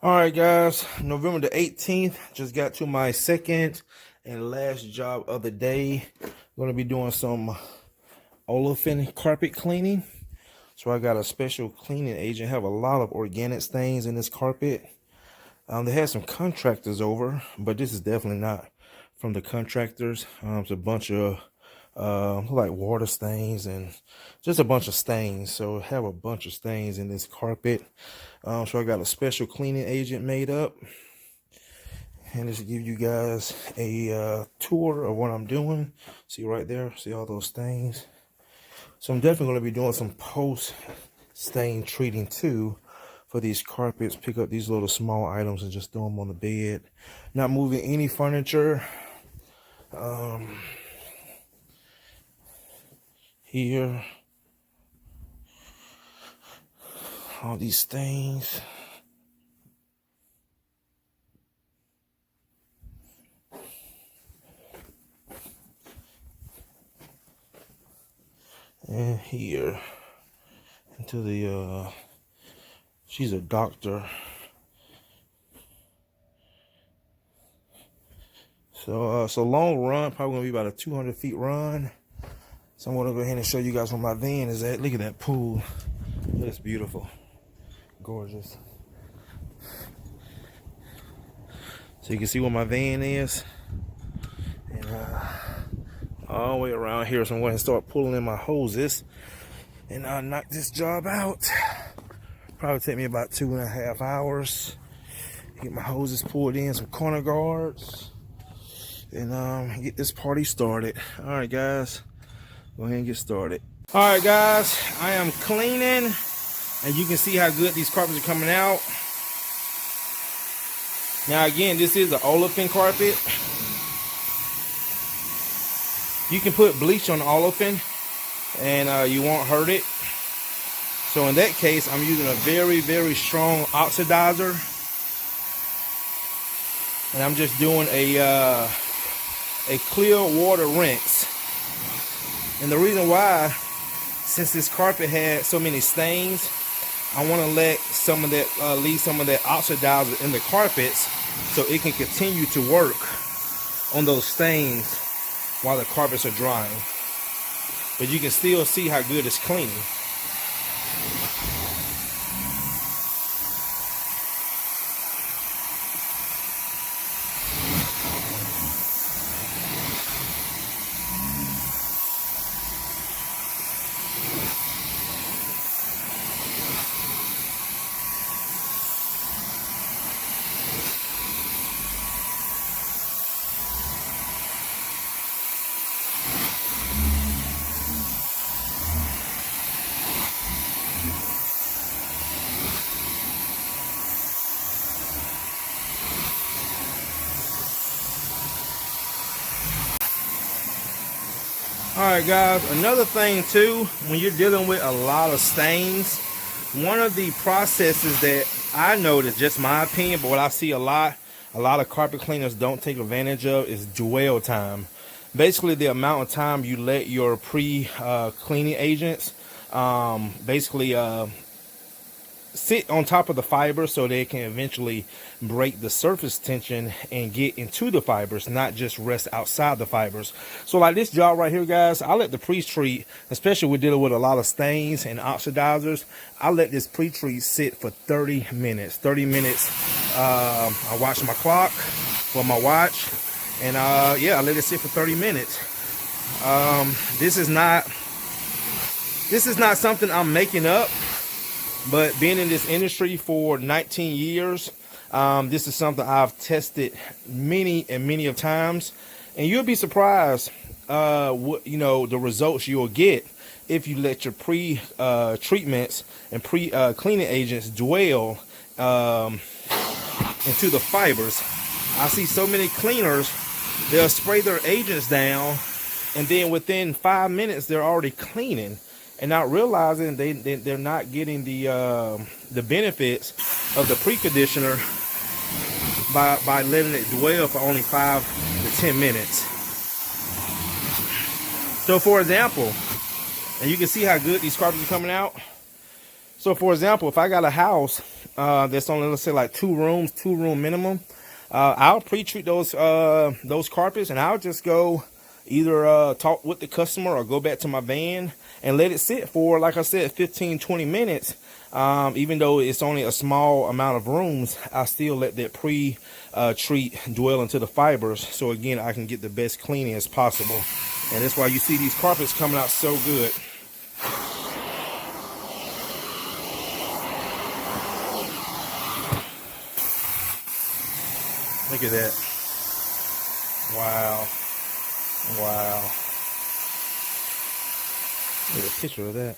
All right, guys, November the 18th, just got to my second and last job of the day. I'm going to be doing some olefin carpet cleaning. So I got a special cleaning agent. Have a lot of organic stains in this carpet. They had some contractors over, but this is definitely not from the contractors. It's a bunch of like water stains and just a bunch of stains. So I have a bunch of stains in this carpet. So I got a special cleaning agent made up, and just to give you guys a tour of what I'm doing. See right there, see all those stains. So I'm definitely going to be doing some post stain treating too for these carpets. Pick up these little small items and just throw them on the bed. Not moving any furniture. Here, all these stains. And here, into the, she's a doctor. So it's a long run, probably gonna be about a 200 feet run. So I'm gonna go ahead and show you guys where my van is at. Look at that pool. It's beautiful, gorgeous. So you can see where my van is. And all the way around here. So I'm going to start pulling in my hoses and knock this job out. Probably take me about 2.5 hours. Get my hoses pulled in, some corner guards, and get this party started. All right, guys. Go ahead and get started. All right, guys, I am cleaning, and you can see how good these carpets are coming out. Now, again, this is an olefin carpet. You can put bleach on the olefin, and you won't hurt it. So in that case, I'm using a very, very strong oxidizer, and I'm just doing a clear water rinse. And the reason why, since this carpet had so many stains, I want to let some of that, leave some of that oxidizer in the carpets so it can continue to work on those stains while the carpets are drying. But you can still see how good it's cleaning. Alright, guys, another thing too, when you're dealing with a lot of stains, one of the processes that I notice, just my opinion, but what I see a lot of carpet cleaners don't take advantage of is dwell time. Basically, the amount of time you let your cleaning agents basically sit on top of the fibers so they can eventually break the surface tension and get into the fibers, not just rest outside the fibers. So like this job right here, guys, I let the pre-treat, especially we're dealing with a lot of stains and oxidizers, I let this pre-treat sit for 30 minutes. 30 minutes, I watch my clock for my watch, and yeah, I let it sit for 30 minutes. This is not something I'm making up. But being in this industry for 19 years, this is something I've tested many of times, and you'll be surprised, the results you'll get if you let your treatments and cleaning agents dwell into the fibers. I see so many cleaners, they'll spray their agents down, and then within 5 minutes they're already cleaning, and not realizing they're not getting the benefits of the preconditioner by letting it dwell for only 5 to 10 minutes. So for example, and you can see how good these carpets are coming out. So for example, if I got a house that's only, let's say, like 2 rooms, 2 room minimum, I'll pre-treat those carpets, and I'll just go either talk with the customer or go back to my van and let it sit for, like I said, 15-20 minutes. Even though it's only a small amount of rooms, I still let that pre-treat dwell into the fibers, so again I can get the best cleaning as possible. And that's why you see these carpets coming out so good. Look at that. Wow. Wow. Look at a picture of that.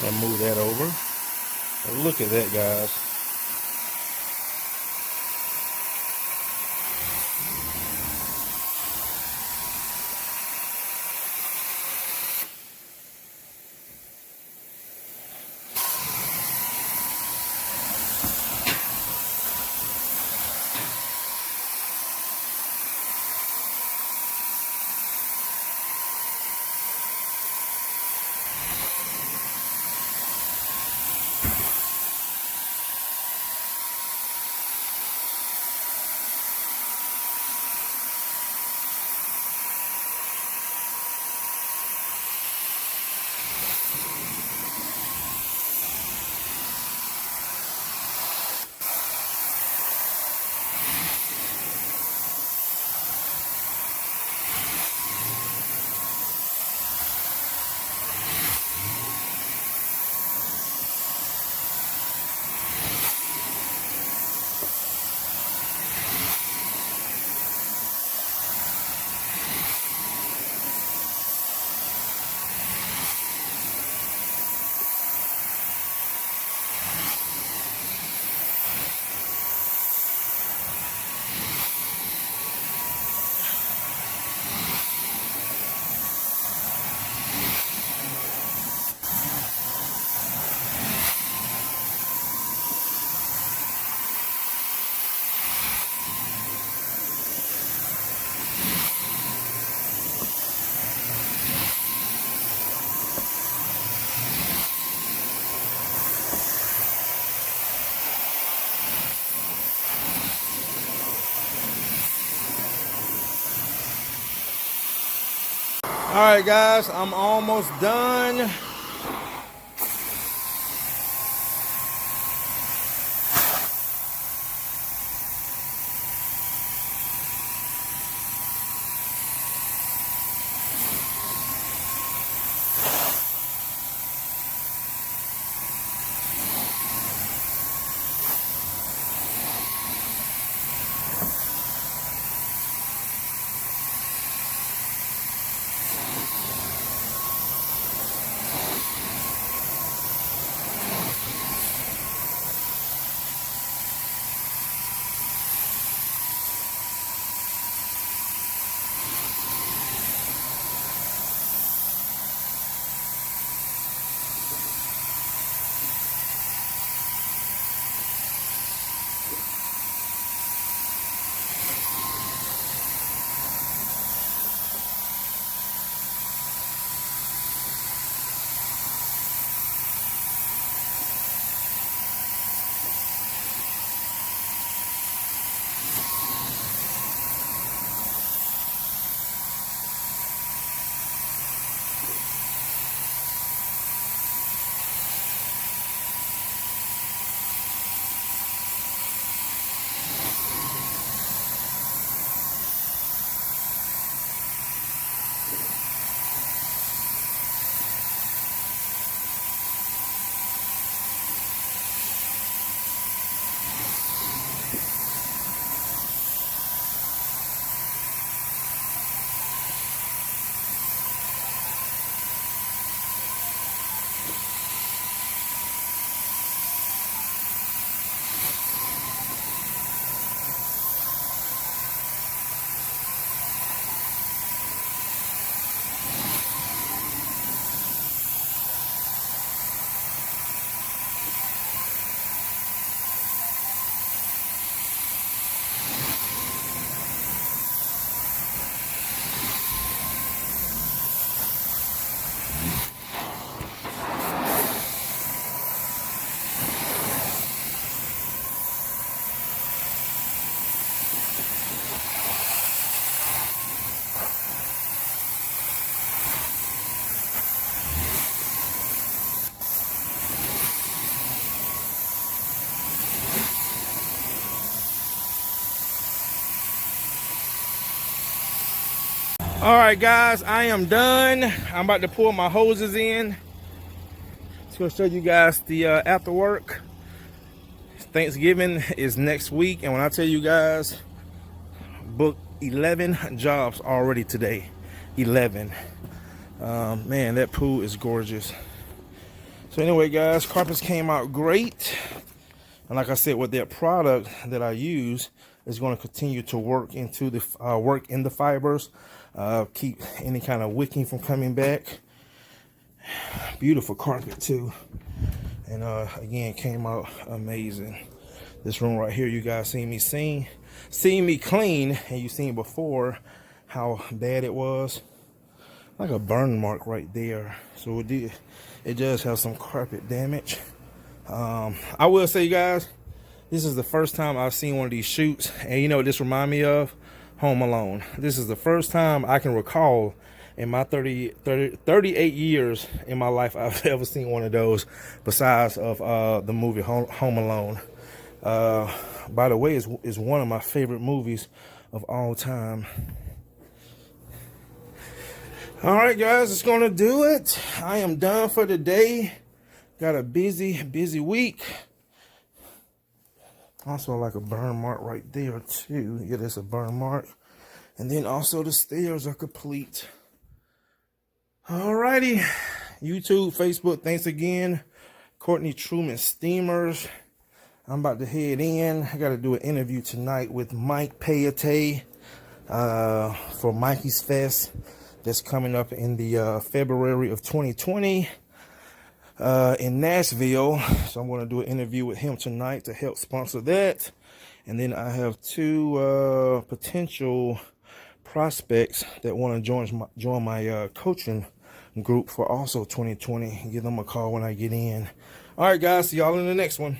And move that over. And look at that, guys. All right, guys, I'm almost done. All right, guys, I am done. I'm about to pour my hoses in. Just gonna show you guys the after work. Thanksgiving is next week, and when I tell you guys, booked 11 jobs already today. 11. Man, that pool is gorgeous. So anyway, guys, carpets came out great. And like I said, with that product that I use, is going to continue to work into the work in the fibers, keep any kind of wicking from coming back. Beautiful carpet too, and again, came out amazing. This room right here, you guys seen me clean, and you seen before how bad it was, like a burn mark right there. So it does have some carpet damage. I will say, you guys, this is the first time I've seen one of these shoots, and you know what this remind me of? Home Alone. This is the first time I can recall in my 38 years in my life I've ever seen one of those, besides of the movie Home Alone. By the way, is one of my favorite movies of all time. All right, guys, it's gonna do it. I am done for the day. Got a busy week. Also, like a burn mark right there too. Yeah, there's a burn mark. And then also the stairs are complete. Alrighty. YouTube, Facebook, thanks again. Courtney Truman Steamers. I'm about to head in. I got to do an interview tonight with Mike Payete for Mikey's Fest. That's coming up in the February of 2020 in Nashville. So I'm going to do an interview with him tonight to help sponsor that. And then I have two potential prospects that want to join my coaching group for also 2020. Give them a call when I get in. All right, guys. See y'all in the next one.